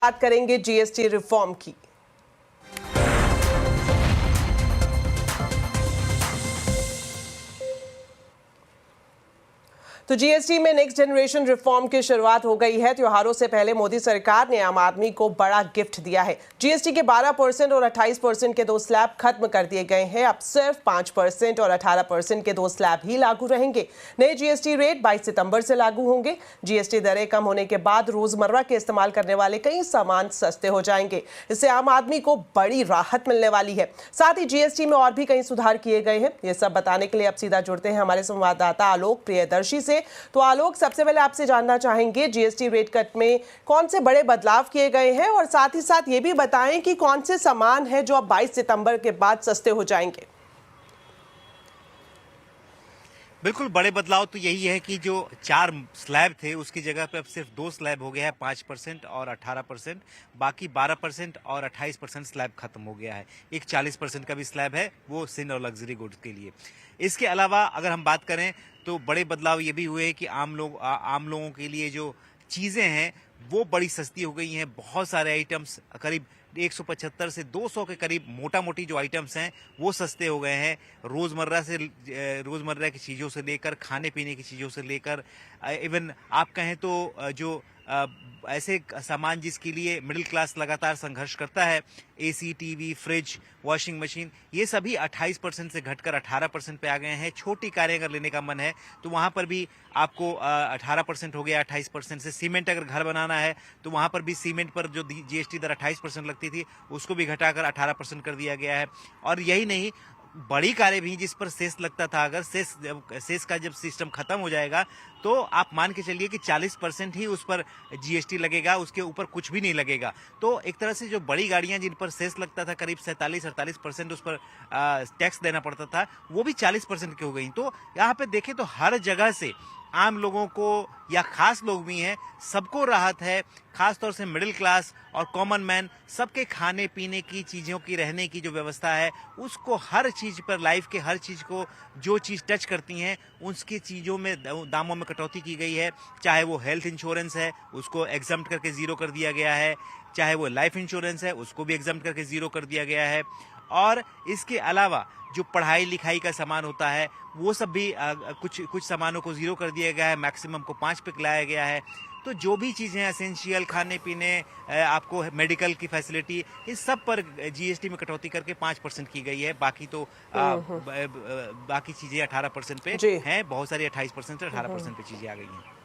बात करेंगे GST reform की। तो जीएसटी में नेक्स्ट जनरेशन रिफॉर्म की शुरुआत हो गई है। त्योहारों से पहले मोदी सरकार ने आम आदमी को बड़ा गिफ्ट दिया है। जीएसटी के 12% और 28% के दो स्लैब खत्म कर दिए गए हैं। अब सिर्फ 5% और 18% के दो स्लैब ही लागू रहेंगे। नए जीएसटी रेट 22 सितंबर से लागू होंगे। जीएसटी दरें कम होने के बाद रोजमर्रा के इस्तेमाल करने वाले कई सामान सस्ते हो जाएंगे। इससे आम आदमी को बड़ी राहत मिलने वाली है। साथ ही जीएसटी में और भी कई सुधार किए गए हैं। ये सब बताने के लिए अब सीधा जुड़ते हैं हमारे संवाददाता आलोक प्रियदर्शी से। तो आलोक, सबसे पहले आपसे जानना चाहेंगे जीएसटी रेट कट में कौन से बड़े बदलाव किए गए हैं और साथ ही साथ ये भी बताएं कि कौन से सामान हैं जो अब 22 सितंबर के बाद सस्ते हो जाएंगे। बिल्कुल बड़े बदलाव तो यही है कि जो 4 स्लैब थे उसकी जगह पे अब सिर्फ 2 स्लैब हो गया है, 5% और 18%। बाकी 12% और 28% स्लैब खत्म हो गया है। एक 40% का भी स्लैब है, वो सिन और लग्जरी गुड्स के लिए। इसके अलावा अगर हम बात करें तो बड़े बदलाव ये भी हुए कि आम लोगों के लिए जो चीज़ें हैं वो बड़ी सस्ती हो गई हैं। बहुत सारे आइटम्स, करीब 175 से 200 के करीब मोटा मोटी जो आइटम्स हैं वो सस्ते हो गए हैं। रोज़मर्रा की चीज़ों से लेकर खाने पीने की चीज़ों से लेकर इवन आप कहें तो जो ऐसे सामान जिसके लिए मिडिल क्लास लगातार संघर्ष करता है, AC, TV, fridge, washing machine, ये सभी 28% से घटकर 18% पे आ गए हैं। छोटी कारें अगर लेने का मन है तो वहाँ पर भी आपको 18% हो गया 28% से। सीमेंट अगर घर बनाना है तो वहाँ पर भी सीमेंट पर जो जीएसटी दर 28% लगती थी उसको भी घटाकर 18% कर दिया गया है। और यही नहीं, बड़ी कारें भी जिस पर सेस लगता था, अगर सेस का जब सिस्टम खत्म हो जाएगा तो आप मान के चलिए कि 40% ही उस पर जीएसटी लगेगा, उसके ऊपर कुछ भी नहीं लगेगा। तो एक तरह से जो बड़ी गाड़ियां जिन पर सेस लगता था, करीब 47-48% उस पर टैक्स देना पड़ता था, वो भी 40% की हो गई। तो यहाँ पे देखें तो हर जगह से आम लोगों को या खास लोग भी हैं, सबको राहत है। खास तौर से मिडिल क्लास और कॉमन मैन, सबके खाने पीने की चीज़ों की, रहने की जो व्यवस्था है, उसको हर चीज़ पर, लाइफ के हर चीज़ को जो चीज़ टच करती हैं उसकी चीज़ों में दामों में कटौती की गई है। चाहे वो हेल्थ इंश्योरेंस है उसको एग्जम्प्ट करके ज़ीरो कर दिया गया है, चाहे वो लाइफ इंश्योरेंस है उसको भी एग्जम्प्ट करके ज़ीरो कर दिया गया है। और इसके अलावा जो पढ़ाई लिखाई का सामान होता है वो सब भी कुछ सामानों को ज़ीरो कर दिया गया है, मैक्सिमम को 5 पे लाया गया है। तो जो भी चीज़ें एसेंशियल, खाने पीने, आपको मेडिकल की फैसिलिटी, इस सब पर जीएसटी में कटौती करके 5% की गई है। बाकी तो बाकी चीज़ें 18% पे हैं। बहुत सारी 28% से 18% पे चीज़ें आ गई हैं।